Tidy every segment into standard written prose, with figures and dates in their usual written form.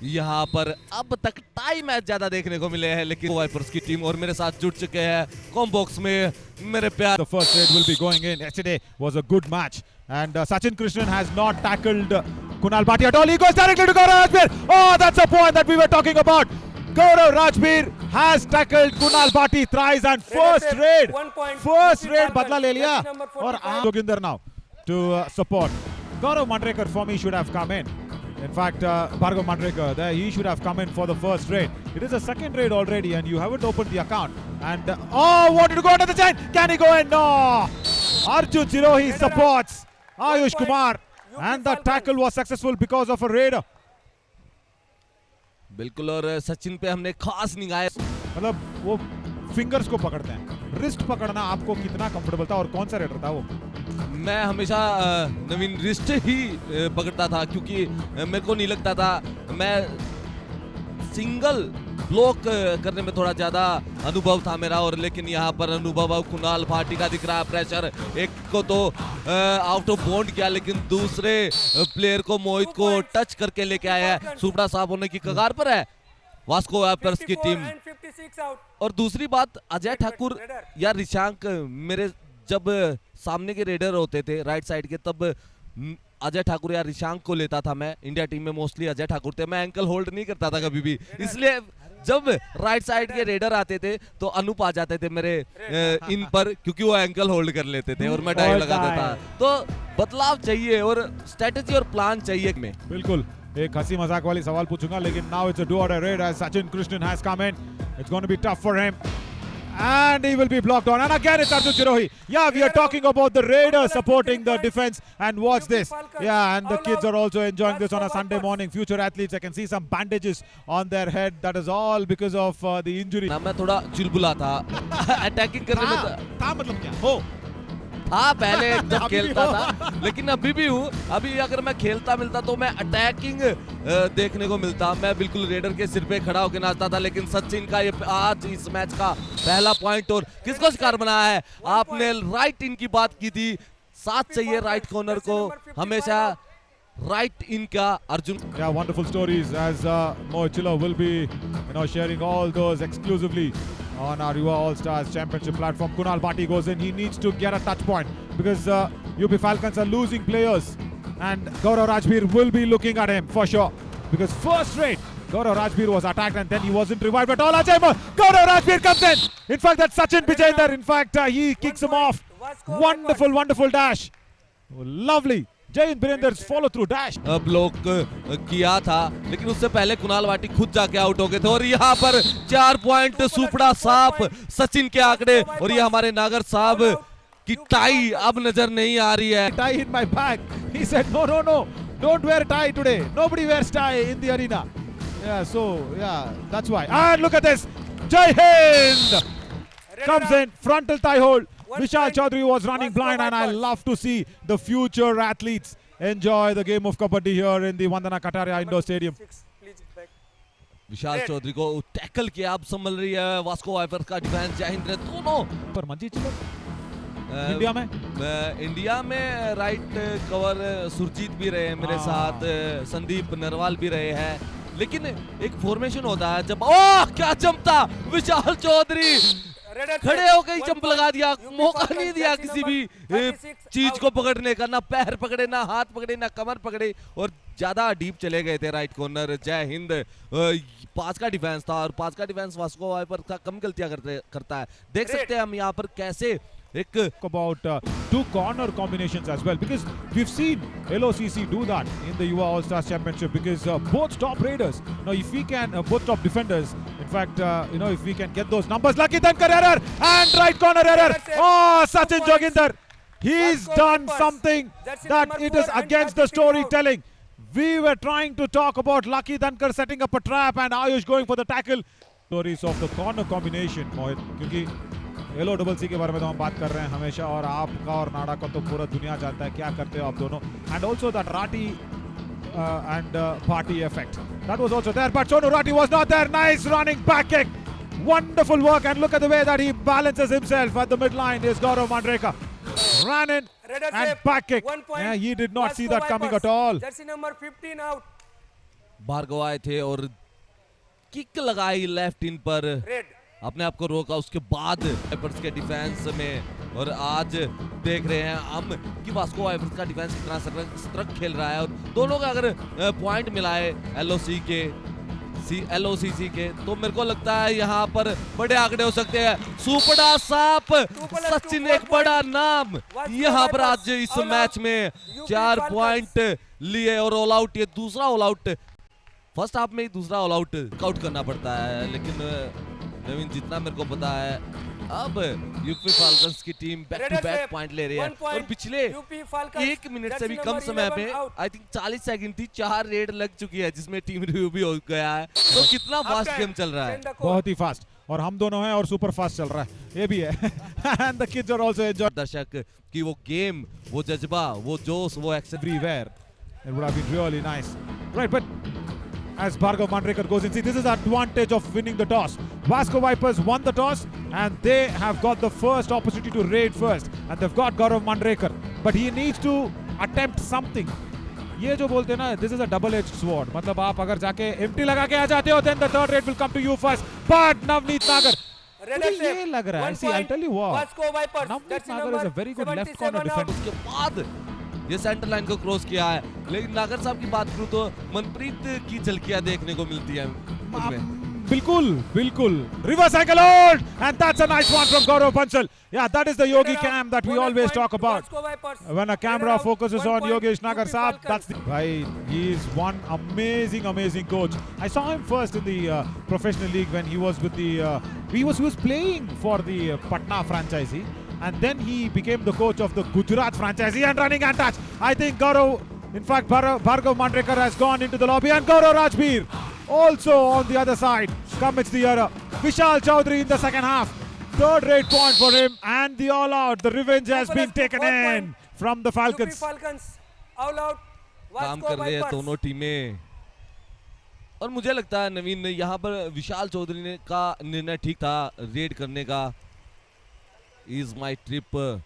यहाँ पर अब तक टाई मैच ज्यादा देखने को मिले हैं, लेकिन वाइपर्स की टीम और मेरे साथ जुड़ चुके हैं कॉम्बॉक्स में मेरे प्यार। The first raid will be going in. Yesterday was a good match, and Sachin Krishnan has not tackled Kunal Bhatia at all. He goes directly to Gaurav Rajbir. Oh, that's the point that we were talking about. Gaurav Rajbir has tackled Kunal Bhatia thrice, and first raid badla le liya. और Joginder now to support. Gaurav Mandrekar for me should have come in. In fact, Bhargav Mandrekar, there he should have come in for the first raid. It is the second raid already, and you haven't opened the account. And wanted to go under the chain. Can he go in? No. Arjun Sirohi supports Ayush Kumar, and the tackle was successful because of a raider. बिल्कुल, और सचिन पे हमने खास निगाहें, मतलब वो fingers को पकड़ते हैं, रिस्ट पकड़ना आपको कितना कंफर्टेबल था और कौन सा रेडर था वो? मैं हमेशा नवीन रिस्ट ही पकड़ता था, क्योंकि मेरे को नहीं लगता था, मैं सिंगल ब्लॉक करने में थोड़ा ज्यादा अनुभव था मेरा, और लेकिन यहाँ पर अनुभव अब कुणाल भाटी का दिख रहा है। प्रेशर, एक को तो आउट ऑफ बाउंड किया, लेकिन दूसरे प्लेयर को मोहित को टच करके लेके आया है। सुपड़ा साफ होने की कगार पर है वास्को वाइपर्स की टीम। और दूसरी बात, अजय ठाकुर या ऋषांक, मेरे जब सामने के रेडर होते थे राइट साइड के, तब अजय ठाकुर या ऋषांक को लेता था मैं। इंडिया टीम में मोस्टली अजय ठाकुर थे, मैं एंकल होल्ड नहीं करता था कभी भी, इसलिए जब राइट साइड के रेडर आते थे तो अनूप आ जाते थे मेरे इन पर, क्योंकि वो एंकल होल्ड कर लेते थे और मैं डाइव लगाता था। तो बदलाव चाहिए और स्ट्रेटेजी और प्लान चाहिए में। बिल्कुल, एक हंसी मजाक वाली सवाल पूछूंगा, लेकिन now it's a do or die raid as Sachin Krishnan has come in. It's going to be tough for him, and he will be blocked on. And again it's Arjun Sirohi. Yeah, we are talking about the Raiders supporting the defense, and watch this. Yeah, and the kids are also enjoying this on a Sunday morning. Future athletes, I can see some bandages on their head. That is all because of the injury. ना मैं थोड़ा चुलबुला था attacking करने में था मतलब क्या हो था पहले जब खेलता था, लेकिन अभी भी हूँ। अभी अगर मैं खेलता मिलता तो मैं अटैकिंग देखने को मिलता, मैं बिल्कुल रेडर के सिर पे खड़ा होकर नाचता था। लेकिन सचिन का ये आज इस मैच का पहला पॉइंट, और किसको शिकार बनाया है आपने? राइट इन की बात की थी, साथ चाहिए राइट कॉर्नर को हमेशा राइट इन का Arjun. Yeah, wonderful stories as Mohit Chilla will be, sharing all those exclusively on our Yuva All Stars Championship platform. Kunal Bhatia goes in. He needs to get a touch point because UP Falcons are losing players, and Gaurav Rajbir will be looking at him for sure. Because first rate, Gaurav Rajbir was attacked and then he wasn't revived at all. Gaurav Rajbir comes in. In fact, that's Sachin Bijender. In fact, he kicks him off. Wonderful, wonderful dash. Lovely. Jain Birender's follow through dash. Block किया था, लेकिन उससे पहले कुणाल भाटी खुद जाके out हो गए थे। और यहाँ पर 4 पॉइंट सुपड़ा साफ सचिन के आंकड़े, और ये हमारे नागर साहब की टाई अब नजर नहीं आ रही है। Tie in my bag. He said no, don't wear tie today. Nobody wears tie in the arena. Yeah, that's why. And look at this. Jai Hind comes in, frontal tie hold. Vishal Chaudhary was running blind, and I love to see the future athletes enjoy the game of kabaddi here in the Vandana Kataria Indoor Stadium. विशाल चौधरी को tackle किया, अब संभल रही है Vasco wipers का defence. जय हिंद दोनों पर मंजीत चिल्लर इंडिया में राइट कवर सुरजीत भी रहे मेरे साथ, संदीप नरवाल भी रहे हैं, लेकिन एक फॉर्मेशन होता है जब क्या जमता विशाल चौधरी खड़े होकर ही जंप लगा दिया, मौका नहीं दिया किसी भी चीज को पकड़ने का, ना पैर पकड़े, ना हाथ पकड़े, ना कमर पकड़े, और ज्यादा डीप चले गए थे राइट कॉर्नर। जय हिंद पास का डिफेंस था, और पास का डिफेंस वास्को वाइपर का कम गलतियां करता है। देख सकते हैं हम यहाँ पर कैसे एक about 2 corner combinations as well, because we've seen LOCC do that in the Yuva All Stars Championship, because both top raiders, now if we can both top defenders, in fact if we can get those numbers. Lucky Dhankar error and right corner error. Sachin Joginder, he's done something that it is against the storytelling. We were trying to talk about Lucky Dhankar setting up a trap and Ayush going for the tackle. Stories of the corner combination, Mohit, क्योंकि LOCC के बारे में तो हम बात कर रहे हैं हमेशा, और आपका और नाडा का तो पूरा दुनिया जानता है क्या करते हो आप दोनों, and also that Rati and Bhati effect that was also there, but Sonu Rati was not there. Nice running back kick, wonderful work, and look at the way that he balances himself at the midline. Is Gaurav Mandrekar ran in and back kick. Yeah, he did not see that coming at all. Jersey number 15 out. Bhargava आए थे और kick लगाई left in पर, अपने आप को रोका, उसके बाद वाइपर्स के डिफेंस में। और आज देख रहे हैं हम कि वास्को वाइपर्स का डिफेंस कितना सतर्क खेल रहा है। और दोनों का अगर पॉइंट मिलाए LOCC के तो मेरे को लगता है यहाँ पर बड़े आंकड़े हो सकते हैं। सुपड़ा साप सचिन एक बड़ा नाम यहाँ पर आज इस मैच में 4 पॉइंट लिए और ऑल आउट, ये दूसरा ऑल आउट, फर्स्ट हाफ में ही दूसरा ऑल आउट करना पड़ता है। लेकिन नवीन जितना मेरे को पता है अब यूपी फाल्कन्स की team back to back point ले रही है और पिछले 1 मिनट से भी कम समय में आई थिंक 40 सेकंड थी 4 रेड लग चुकी है जिसमें टीम रिव्यू भी हो गया है। तो कितना फास्ट गेम चल रहा है, बहुत ही फास्ट, और हम दोनों हैं और सुपर फास्ट चल रहा है, ये भी है। And the kids are also enjoying दर्शक की वो गेम, वो जज्बा, वो जोश, वो everywhere. It would have been really nice, right? But as Bhargav Mandrekar goes in, see, this is the advantage of winning the toss. Vasco Vipers won the toss and they have got the first opportunity to raid first, and they've got Gaurav Mandrekar, but he needs to attempt something. ये जो बोलते हैं ना, this is a double-edged sword. मतलब आप अगर जाके empty लगा के आ जाते हो, then the third raid will come to you first. But Navneet Nagar, मुझे ये लग रहा है, see, I'll tell you what, Navneet Nagar is a very good left corner defender. उसके बाद ये सेंटर लाइन को क्रॉस किया है, लेकिन नागर साहब की बात करूं तो मनप्रीत की झलकियां देखने को मिलती है उनमें। बिल्कुल reverse ankle hold, and that's a nice one from Gaurav Bansal. Yeah, that is the Yogi cam that we always talk about. When a camera focuses on Yogesh Nagar Saab, that's the bhai, he is one amazing coach. I saw him first in the professional league when he was with the he was playing for the Patna franchisee, and then he became the coach of the Gujarat franchisee and running and touch. I think Gaurav, in fact Bhargav Mandrekar has gone into the lobby, and Gaurav Rajbir also on the other side commits the error. Vishal Chaudhary in the second half, third rate point for him, and the all out, the revenge has been taken in from the Falcons. All out. काम कर रहे हैं दोनों टीमें, और मुझे लगता है नवीन यहाँ पर विशाल चौधरी ने का निर्णय ठीक था रेड करने का। Is my trip,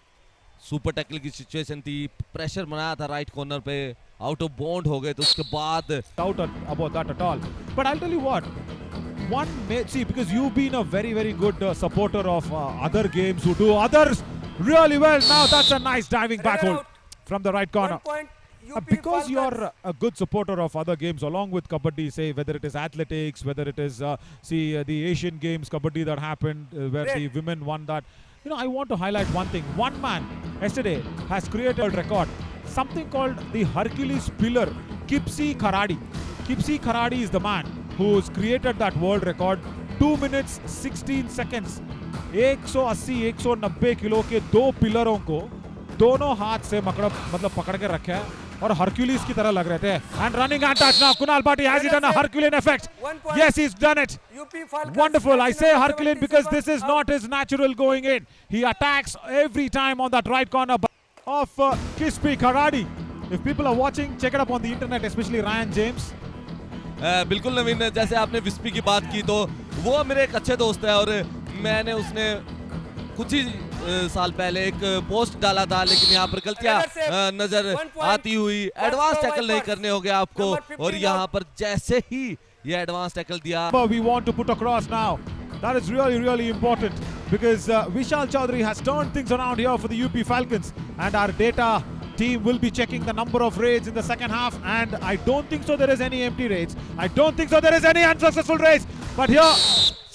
super tackle की सिचुएशन थी, प्रेशर बनाया था राइट कॉर्नर पे, आउट ऑफ बाउंड हो गए, तो उसके बाद doubt about that at all. But I'll tell you what, one may see, because you've been a very good supporter of other games who do others really well. Now that's a nice diving back hold from the right corner. Because you're a good supporter of other games along with Kabaddi, say whether it is athletics, whether it is the Asian Games Kabaddi that happened where the women won that. You know, I want to highlight one thing. One man yesterday has created a record, something called the Hercules Pillar, Kipsi Kharadi. Kipsi Kharadi is the man who's created that world record, 2 minutes 16 seconds. 180-190 kilo के 2 पिलरों को दोनों हाथ से पकड़ के रखे हैं और हरक्यूलिस की तरह लग रहे थे. And running and touch now, Kunal Bhatti, has he done a Herculean effect? Yes, he's done it. Wonderful. I say Herculean because this is not his natural going in. He attacks every time on that right corner of Kipsi Kharadi. If people are watching, check it up on the internet, especially Ryan James. बिल्कुल नवीन, जैसे आपने विस्पी की बात की तो वो मेरे एक अच्छे दोस्त है और मैंने उसने कुछ ही साल पहले एक पोस्ट डाला था, लेकिन यहाँ पर गलतियां नजर आती हुई एडवांस टैकल नहीं करने हो गया आपको, और यहाँ पर जैसे ही ये एडवांस टैकल दिया. We want to put across now. That is really important because Vishal Chaudhary has turned things around here for the UP Falcons, and our data team will be checking the number of raids in the second half, and I don't think so there is any empty raids. I don't think so there is any unsuccessful raids. But here,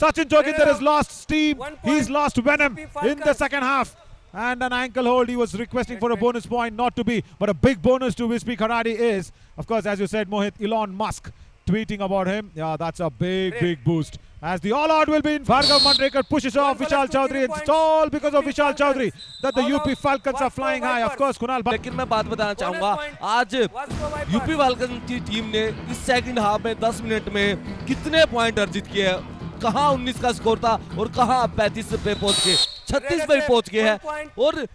Sachin Joginder has lost steam. He's lost venom in the second half. And an ankle hold. He was requesting for a bonus point, not to be. But a big bonus to Kipsi Kharadi is, of course, as you said, Mohit, Elon Musk tweeting about him. Yeah, that's a big boost. As the all-out will be in, Bhargav Mandrekar pushes off Vishal Chaudhary. It's all because of Vishal Chaudhary that the UP Falcons are flying high. Of course, Kunal. लेकिन मैं बात बताना चाहूंगा, आज UP falcon की team ने इस second half में 10 मिनट में कितने पॉइंट अर्जित किए हैं. कहां 19 का स्कोर था और कहां 35 पे पहुंच गए, 36 पे पहुंच गए हैं. और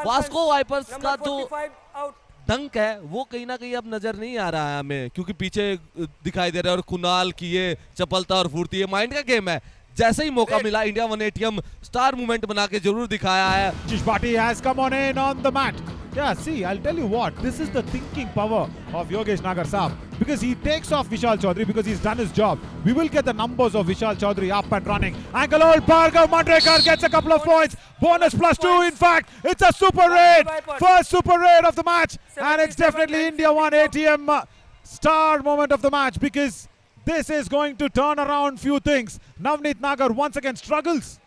वास्को वाइपर्स का जो डंक है वो कहीं ना कहीं अब नजर नहीं आ रहा है हमें, क्योंकि पीछे दिखाई दे रहा है. और कुणाल की ये चपलता और फुर्ती, ये माइंड का गेम है. जैसे ही मौका मिला इंडिया 180 स्टार मूवमेंट बना के जरूर दिखाया है. Ashish Bhatti has come on in on the mat. Yeah, see, I'll tell you what, this is the thinking power of Yogesh Nagar Saab, because he takes off Vishal Chaudhary because he's done his job. We will get the numbers of Vishal Chaudhary up and running. Ankle hold, Bhargav Mandrekar gets a couple of points. Bonus +2, in fact, it's a super raid. First super raid of the match, and it's definitely India 1 ATM star moment of the match, because this is going to turn around few things. Navneet Nagar once again struggles.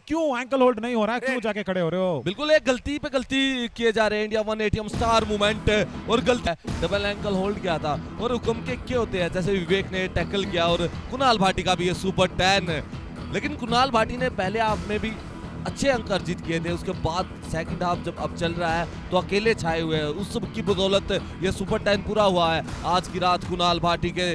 क्यों ankle hold नहीं हो रहा है, क्यों जाके खड़े हो रहे हो? बिल्कुल एक गलती पे गलती किए जा रहे हैं। इंडिया 1 ATM स्टार मूवमेंट और गलती, डबल एंकल होल्ड किया था और हुक्म के क्या होते हैं, जैसे विवेक ने टैकल किया और कुणाल भाटी का भी ये सुपर 10, लेकिन कुणाल भाटी ने पहले हाफ में भी अच्छे अंक अर्जित किए थे, उसके बाद सेकंड हाफ जब अब चल रहा है तो अकेले छाए हुए हैं, उस सब की बदौलत ये सुपर 10 पूरा हुआ है। आज की रात कुणाल भाटी के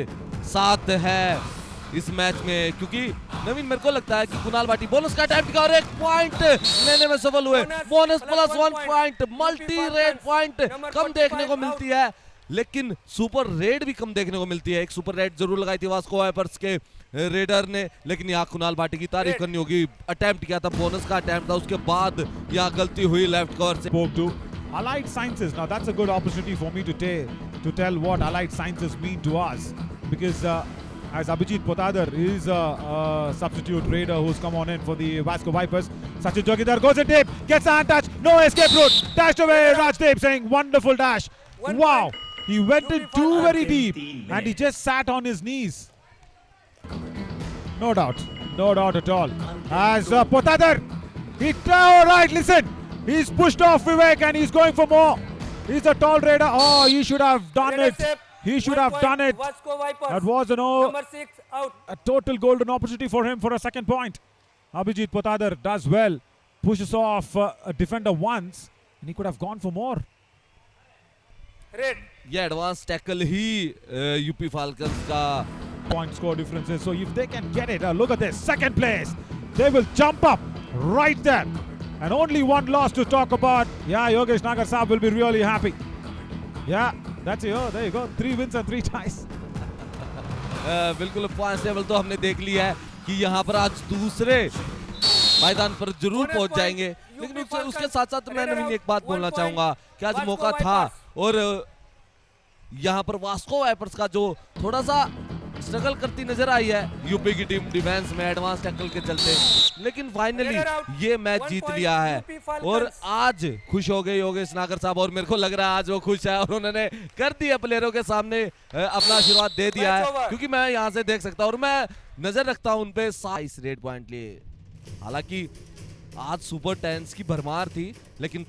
साथ है इस मैच में, क्योंकि नवीन मेरे को लगता है कि कुणाल भाटी बोनस का अटेम्प्ट और एक पॉइंट लेने में सफल हुए। Bonus +1 point, multi raid point कम देखने को मिलती है, लेकिन सुपर रेड भी कम देखने को मिलती है। एक सुपर रेड जरूर लगाई थी वास्को वाइपर्स के रेडर ने, लेकिन यहाँ कुणाल भाटी की तारीफ करनी होगी। अटेम्प्ट किया था, बोनस का अटेम्प्ट था, उसके बाद यहाँ गलती हुई लेफ्ट कवर से। Spoke to Allied Sciences. Now that's a good opportunity for me to tell what Allied Sciences mean to us, because as Abhijit Potadar is a substitute raider who's come on in for the Vasco Vipers. Sachin Jogidar goes in deep, gets a hand touch, no escape route, dashed away. Rajdeep saying wonderful dash. Wow, he went in too very deep and he just sat on his knees. No doubt at all. As Potadar, all right, listen, he's pushed off Vivek and he's going for more. He's a tall raider. Oh, he should have done it. He should have done it. That was a total golden opportunity for him for a second point. Abhijit Potadar does well, pushes off a defender once, and he could have gone for more. ये advance tackle ही UP falcons का Point score differences. So if they can get it, look at this, second place. They will jump up right there. And only one loss to talk about. Yeah, Yogesh Nagar Saab will be really happy. Yeah, that's it. Oh, there you go. 3 wins and 3 ties. बिल्कुल points table तो हमने देख लिया है कि यहाँ पर आज दूसरे मैदान पर जरूर पहुंच जाएंगे, लेकिन उसके साथ साथ मैं नवीन एक बात बोलना चाहूंगा कि आज मौका था और यहाँ पर वास्को वाइपर्स का जो थोड़ा सा स्ट्रगल करती नजर आई है यूपी की टीम डिफेंस में एडवांस टैकल के चलते, लेकिन फाइनली ये मैच जीत लिया है और आज खुश हो गए योगेश नागर साहब, और मेरे को लग रहा है आज वो खुश है और उन्होंने कर दिया प्लेयरों के सामने अपना आशीर्वाद दे दिया है, क्योंकि मैं यहाँ से देख सकता हूँ और मैं नजर रखता हूँ उन पे 27 रेड पॉइंट लिए। हालांकि आज सुपर 10s की भरमार थी, लेकिन